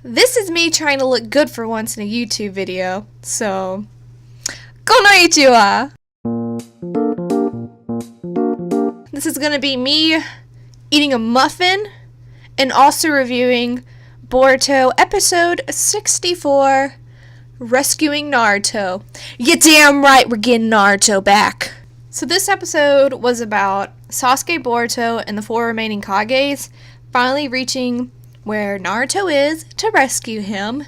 This is me trying to look good for once in a YouTube video, so konnichiwa! This is gonna be me eating a muffin and also reviewing Boruto episode 64, Rescuing Naruto. You damn right we're getting Naruto back! So this episode was about Sasuke, Boruto, and the 4 remaining Kages finally reaching where Naruto is to rescue him,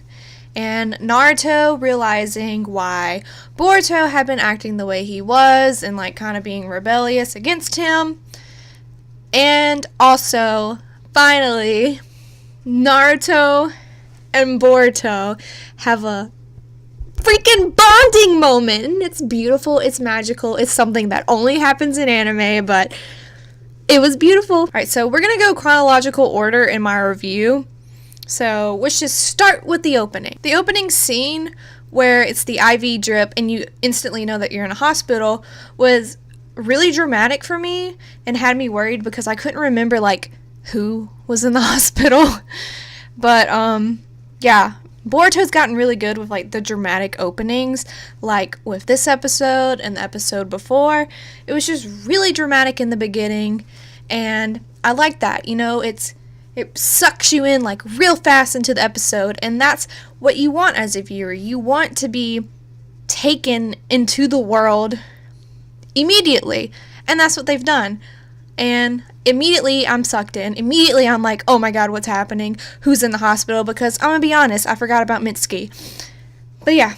and Naruto realizing why Boruto had been acting the way he was and like kind of being rebellious against him. And also, finally, Naruto and Boruto have a freaking bonding moment, and it's beautiful, it's magical, it's something that only happens in anime, but it was beautiful. Alright, so we're gonna go chronological order in my review. So let's just start with the opening. The opening scene where it's the IV drip and you instantly know that you're in a hospital was really dramatic for me and had me worried because I couldn't remember like who was in the hospital. But yeah, Boruto's gotten really good with like the dramatic openings, like with this episode and the episode before. It was just really dramatic in the beginning, and I like that. You know, it sucks you in like real fast into the episode, and that's what you want as a viewer. You want to be taken into the world immediately, and that's what they've done. And immediately I'm sucked in. Immediately I'm like, oh my god, what's happening? Who's in the hospital? Because I'm gonna be honest, I forgot about Mitsuki. But yeah,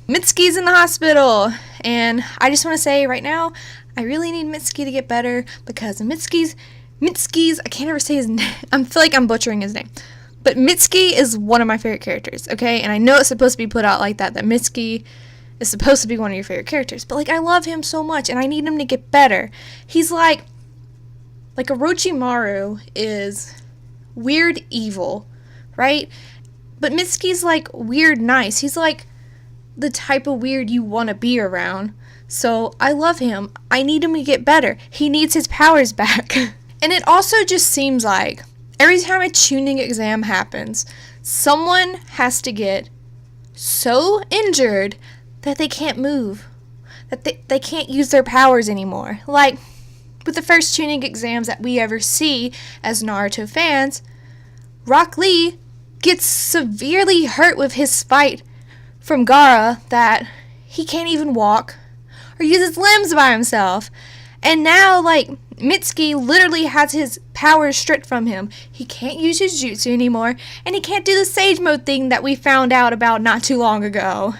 Mitsuki's in the hospital. And I just want to say right now, I really need Mitsuki to get better because Mitsuki's, I can't ever say his name. I feel like I'm butchering his name. But Mitsuki is one of my favorite characters, okay? And I know it's supposed to be put out like that Mitsuki is supposed to be one of your favorite characters. But like, I love him so much and I need him to get better. He's like Orochimaru is weird evil, right? But Mitsuki's like weird nice. He's like the type of weird you want to be around. So I love him. I need him to get better. He needs his powers back. And it also just seems like every time a tuning exam happens, someone has to get so injured that they can't move, that they can't use their powers anymore. Like with the first tuning exams that we ever see as Naruto fans, Rock Lee gets severely hurt with his fight from Gaara that he can't even walk or use his limbs by himself. And now, like, Mitsuki literally has his powers stripped from him. He can't use his jutsu anymore, and he can't do the Sage Mode thing that we found out about not too long ago.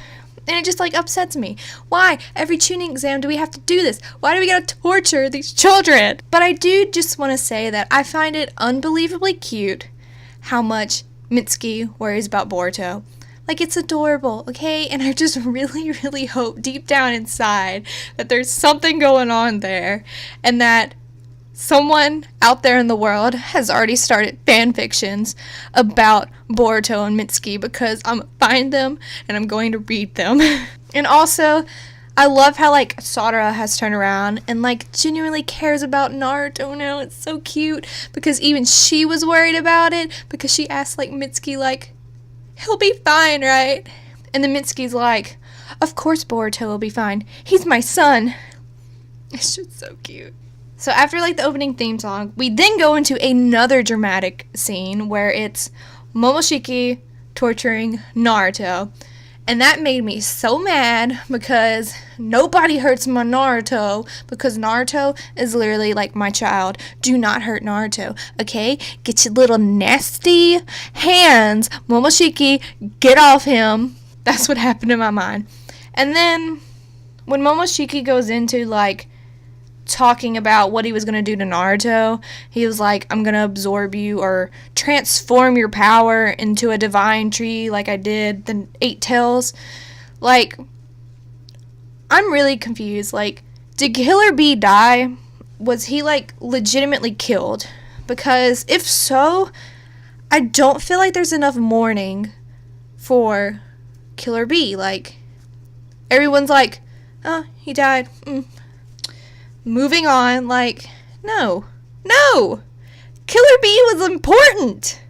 And it just, like, upsets me. Why? Every tuning exam do we have to do this? Why do we gotta torture these children? But I do just want to say that I find it unbelievably cute how much Mitsuki worries about Boruto. Like, it's adorable, okay? And I just really, really hope deep down inside that there's something going on there and that someone out there in the world has already started fan fictions about Boruto and Mitsuki, because I'm gonna find them and I'm going to read them. And also, I love how like Sakura has turned around and like genuinely cares about Naruto now. It's so cute because even she was worried about it because she asked like Mitsuki like, he'll be fine, right? And then Mitsuki's like, of course Boruto will be fine. He's my son. It's just so cute. So after like the opening theme song, we then go into another dramatic scene where it's Momoshiki torturing Naruto. And that made me so mad because nobody hurts my Naruto, because Naruto is literally like my child. Do not hurt Naruto, okay? Get your little nasty hands, Momoshiki, get off him. That's what happened in my mind. And then when Momoshiki goes into like talking about what he was going to do to Naruto, he was like, I'm going to absorb you or transform your power into a divine tree like I did the 8 Tails. Like, I'm really confused. Like, did Killer Bee die? Was he like legitimately killed? Because if so, I don't feel like there's enough mourning for Killer Bee. Like, everyone's like, oh, he died. Moving on, like, no. Killer Bee was important.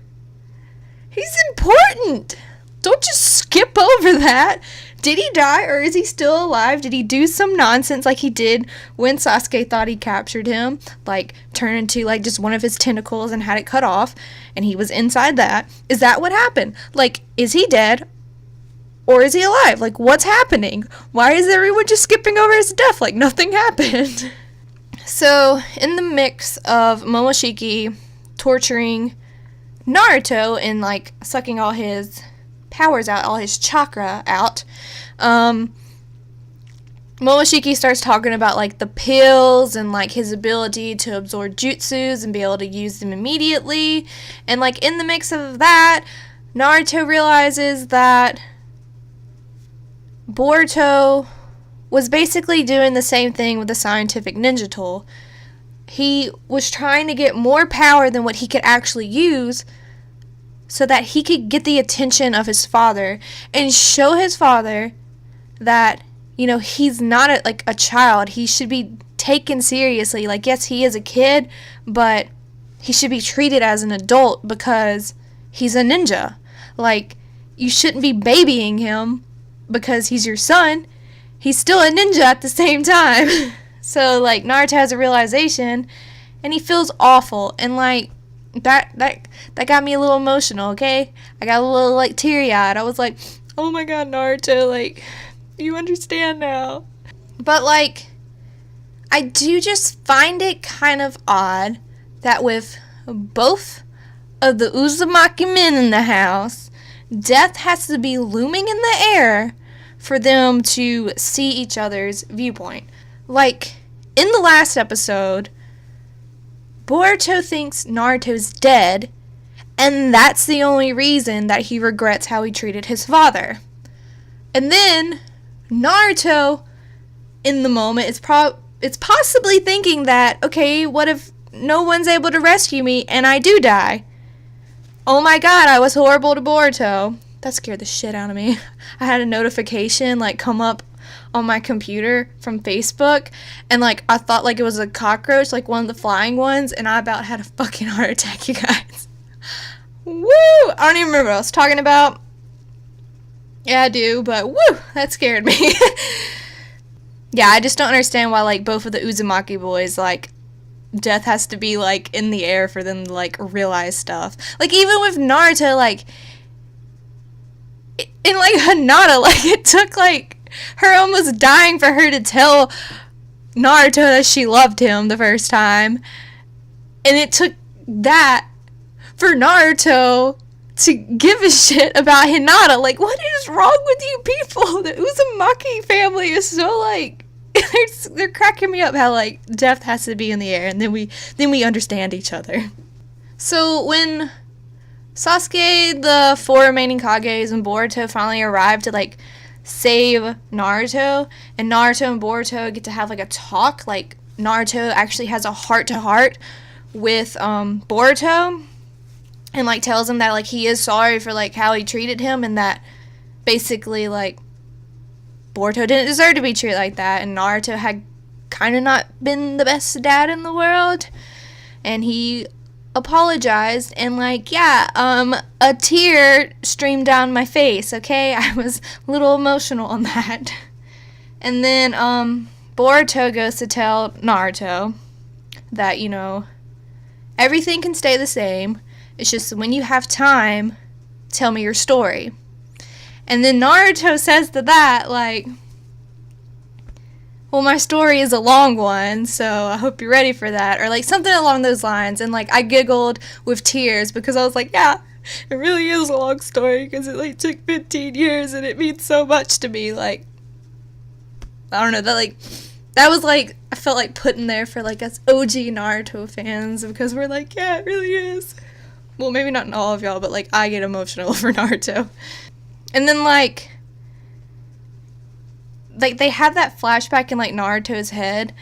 He's important. Don't just skip over that. Did he die or is he still alive? Did he do some nonsense like he did when Sasuke thought he captured him? Like, turn into, like, just one of his tentacles and had it cut off, and he was inside that. Is that what happened? Like, is he dead? Or is he alive? Like, what's happening? Why is everyone just skipping over his death like nothing happened? So, in the mix of Momoshiki torturing Naruto and, like, sucking all his powers out, all his chakra out, Momoshiki starts talking about, like, the pills and, like, his ability to absorb jutsus and be able to use them immediately. And, like, in the mix of that, Naruto realizes that Boruto was basically doing the same thing with the scientific ninja tool. He was trying to get more power than what he could actually use so that he could get the attention of his father and show his father that, you know, he's not a child. He should be taken seriously. Like, yes, he is a kid, but he should be treated as an adult because he's a ninja. Like, you shouldn't be babying him because he's your son. He's still a ninja at the same time. So, like, Naruto has a realization, and he feels awful, and, like, that got me a little emotional, okay? I got a little, like, teary-eyed. I was like, oh my god, Naruto, like, you understand now. But, like, I do just find it kind of odd that with both of the Uzumaki men in the house, death has to be looming in the air for them to see each other's viewpoint. Like, in the last episode, Boruto thinks Naruto's dead, and that's the only reason that he regrets how he treated his father. And then, Naruto, in the moment, it's possibly thinking that, okay, what if no one's able to rescue me, and I do die? Oh my god, I was horrible to Boruto. That scared the shit out of me. I had a notification, like, come up on my computer from Facebook, and, like, I thought, like, it was a cockroach, like, one of the flying ones, and I about had a fucking heart attack, you guys. Woo! I don't even remember what I was talking about. Yeah, I do, but woo! That scared me. Yeah, I just don't understand why, like, both of the Uzumaki boys, like, death has to be, like, in the air for them to, like, realize stuff. Like, even with Naruto, like, in, like, Hinata, like, it took, like, her almost dying for her to tell Naruto that she loved him the first time. And it took that for Naruto to give a shit about Hinata. Like, what is wrong with you people? The Uzumaki family is so, like, they're cracking me up how, like, death has to be in the air, and then we understand each other. So when Sasuke, the 4 remaining Kages, and Boruto finally arrive to, like, save Naruto, and Naruto and Boruto get to have, like, a talk, like, Naruto actually has a heart-to-heart with Boruto, and, like, tells him that, like, he is sorry for, like, how he treated him, and that basically, like, Boruto didn't deserve to be treated like that, and Naruto had kind of not been the best dad in the world, and he apologized, and, like, yeah, a tear streamed down my face, okay? I was a little emotional on that. And then, Boruto goes to tell Naruto that, you know, everything can stay the same, it's just when you have time, tell me your story. And then Naruto says to that, like, well, my story is a long one, so I hope you're ready for that. Or, like, something along those lines. And, like, I giggled with tears because I was like, yeah, it really is a long story because it, like, took 15 years and it means so much to me. Like, I don't know, that was, like, I felt like putting there for, like, us OG Naruto fans because we're like, yeah, it really is. Well, maybe not all of y'all, but, like, I get emotional for Naruto. And then, like, they have that flashback in, like, Naruto's head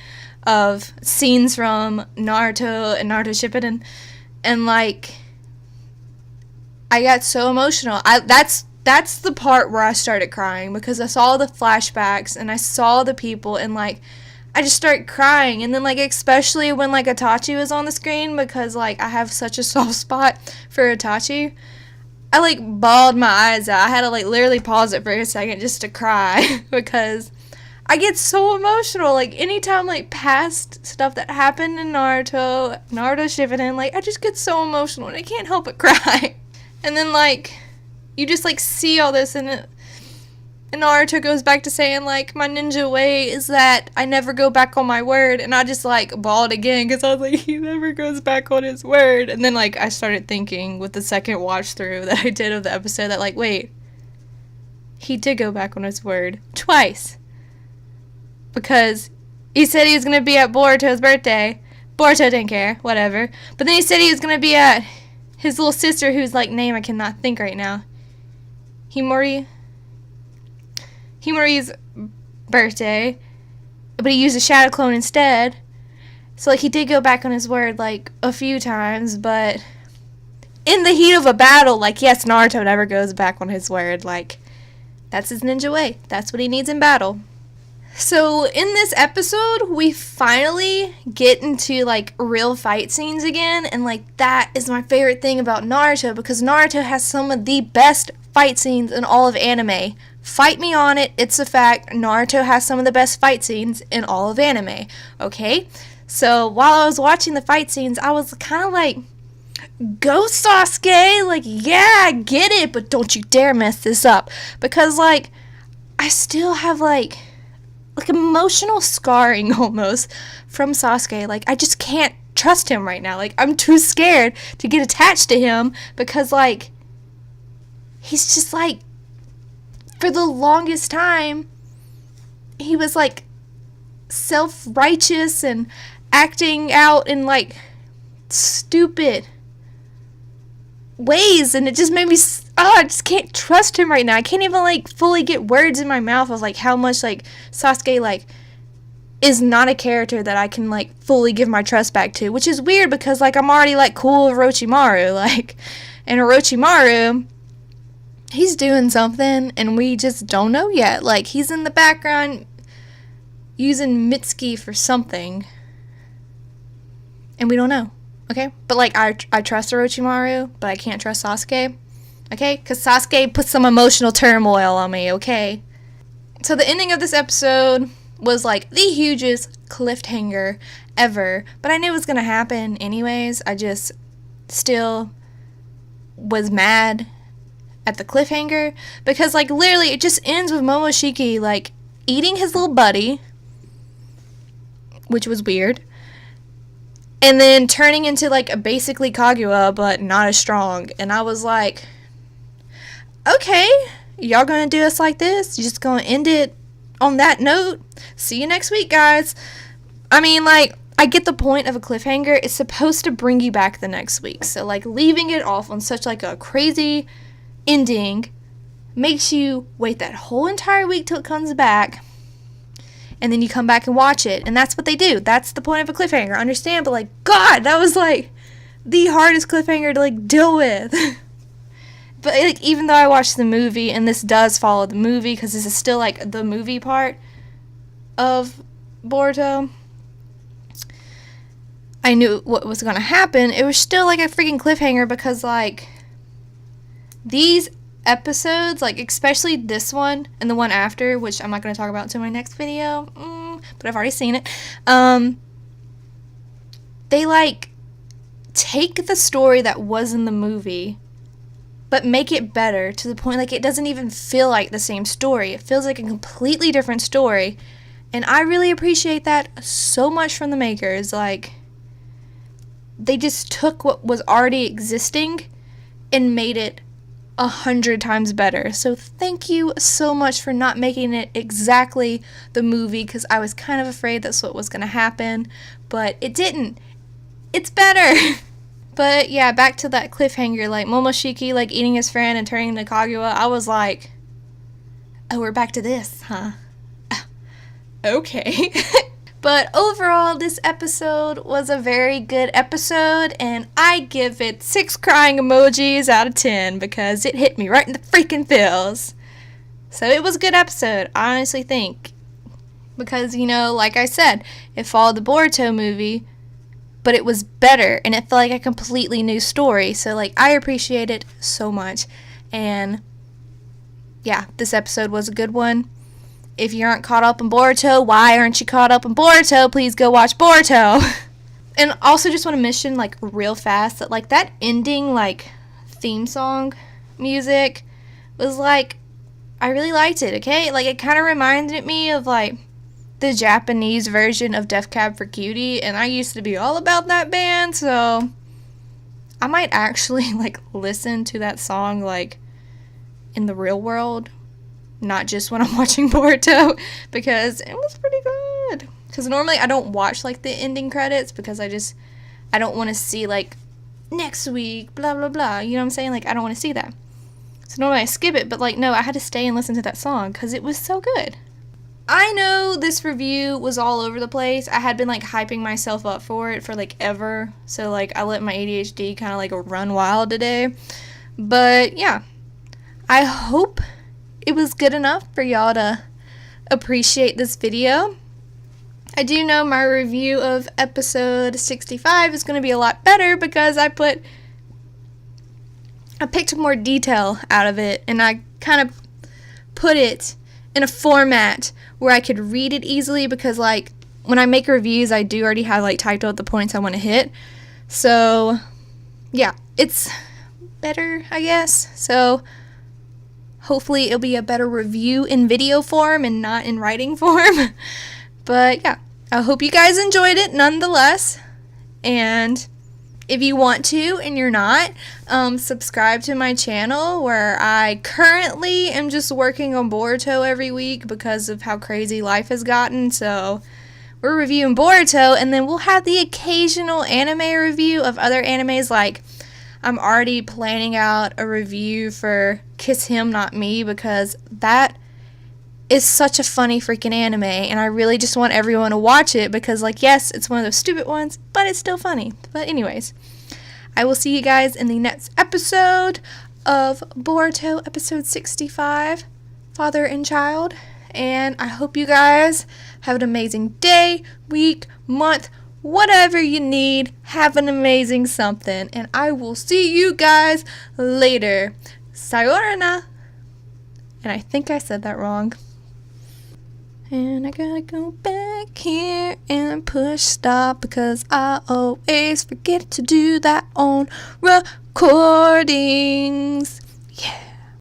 of scenes from Naruto and Naruto Shippuden, and, like, I got so emotional. That's the part where I started crying, because I saw the flashbacks, and I saw the people, and, like, I just started crying, and then, like, especially when, like, Itachi was on the screen, because, like, I have such a soft spot for Itachi. I like bawled my eyes out. I had to like literally pause it for a second just to cry because I get so emotional. Like anytime like past stuff that happened in Naruto Shippuden, like I just get so emotional and I can't help but cry. And then like you just like see all this and Naruto goes back to saying, like, my ninja way is that I never go back on my word. And I just, like, bawled again because I was like, he never goes back on his word. And then, like, I started thinking with the second watch through that I did of the episode that, like, wait, he did go back on his word twice. Because he said he was going to be at Boruto's birthday. Boruto didn't care, whatever. But then he said he was going to be at his little sister, whose, like, name I cannot think right now. Himori's birthday, but he used a shadow clone instead. So, like, he did go back on his word, like, a few times, but in the heat of a battle, like, yes, Naruto never goes back on his word. Like, that's his ninja way. That's what he needs in battle. So, in this episode, we finally get into, like, real fight scenes again, and, like, that is my favorite thing about Naruto, because Naruto has some of the best fight scenes in all of anime. Fight me on it, it's a fact. Naruto has some of the best fight scenes in all of anime, okay? So, while I was watching the fight scenes, I was kind of like, go Sasuke! Like, yeah, I get it, but don't you dare mess this up. Because, like, I still have, like emotional scarring almost from Sasuke. Like, I just can't trust him right now. Like, I'm too scared to get attached to him because, like, he's just, like, for the longest time, he was, like, self-righteous and acting out in, like, stupid ways, and it just made me, I just can't trust him right now. I can't even, like, fully get words in my mouth of, like, how much, like, Sasuke, like, is not a character that I can, like, fully give my trust back to, which is weird because, like, I'm already, like, cool with Orochimaru, like, and Orochimaru, he's doing something, and we just don't know yet. Like, he's in the background using Mitsuki for something, and we don't know, okay? But, like, I trust Orochimaru, but I can't trust Sasuke, okay? Because Sasuke put some emotional turmoil on me, okay? So the ending of this episode was, like, the hugest cliffhanger ever, but I knew it was going to happen anyways. I just still was mad at the cliffhanger, because, like, literally it just ends with Momoshiki, like, eating his little buddy, which was weird, and then turning into, like, a basically Kaguya, but not as strong, and I was like, okay, y'all gonna do us like this? You just gonna end it on that note? See you next week, guys. I mean, like, I get the point of a cliffhanger. It's supposed to bring you back the next week, so, like, leaving it off on such, like, a crazy ending makes you wait that whole entire week till it comes back, and then you come back and watch it, and that's what they do. That's the point of a cliffhanger, I understand, but, like, God, that was, like, the hardest cliffhanger to, like, deal with. But, like, even though I watched the movie, and this does follow the movie, because this is still, like, the movie part of Boruto, I knew what was going to happen. It was still, like, a freaking cliffhanger, because, like, these episodes, like, especially this one and the one after, which I'm not going to talk about until my next video, but I've already seen it, they, like, take the story that was in the movie, but make it better to the point, like, it doesn't even feel like the same story. It feels like a completely different story, and I really appreciate that so much from the makers. Like, they just took what was already existing and made it 100 times better. So thank you so much for not making it exactly the movie, because I was kind of afraid that's what was going to happen, but it didn't. It's better. But yeah, back to that cliffhanger, like Momoshiki, like, eating his friend and turning into Kaguya. I was like, oh, we're back to this, huh? Okay. But overall, this episode was a very good episode, and I give it 6 crying emojis out of 10, because it hit me right in the freaking feels. So it was a good episode, I honestly think. Because, you know, like I said, it followed the Boruto movie, but it was better and it felt like a completely new story. So like I appreciate it so much. And yeah, this episode was a good one. If you aren't caught up in Boruto, why aren't you caught up in Boruto? Please go watch Boruto. And also just want to mention like real fast that like that ending like theme song music was like, I really liked it, okay? Like it kind of reminded me of like the Japanese version of Def Cab for Cutie, and I used to be all about that band, so I might actually like listen to that song like in the real world, not just when I'm watching Boruto, because it was pretty good. Because normally I don't watch like the ending credits because I don't want to see like next week blah blah blah, you know what I'm saying? Like I don't want to see that, so normally I skip it, but like no, I had to stay and listen to that song because it was so good. I know this review was all over the place. I had been like hyping myself up for it for like ever, so like I let my ADHD kind of like run wild today. But yeah, I hope it was good enough for y'all to appreciate this video. I do know my review of episode 65 is going to be a lot better because I picked more detail out of it, and I kind of put it in a format where I could read it easily, because like when I make reviews I do already have like typed out the points I want to hit. So yeah, it's better, I guess. So hopefully it'll be a better review in video form and not in writing form. But yeah, I hope you guys enjoyed it nonetheless. And if you want to and you're not, subscribe to my channel, where I currently am just working on Boruto every week because of how crazy life has gotten. So we're reviewing Boruto, and then we'll have the occasional anime review of other animes. Like I'm already planning out a review for Kiss Him Not Me, because that is such a funny freaking anime, and I really just want everyone to watch it because like yes, it's one of those stupid ones, but it's still funny. But anyways, I will see you guys in the next episode of Boruto, episode 65, Father and Child. And I hope you guys have an amazing day, week, month, whatever you need. Have an amazing something, and I will see you guys later. Sayonara. And I think I said that wrong. And I gotta go back here and push stop because I always forget to do that on recordings. Yeah.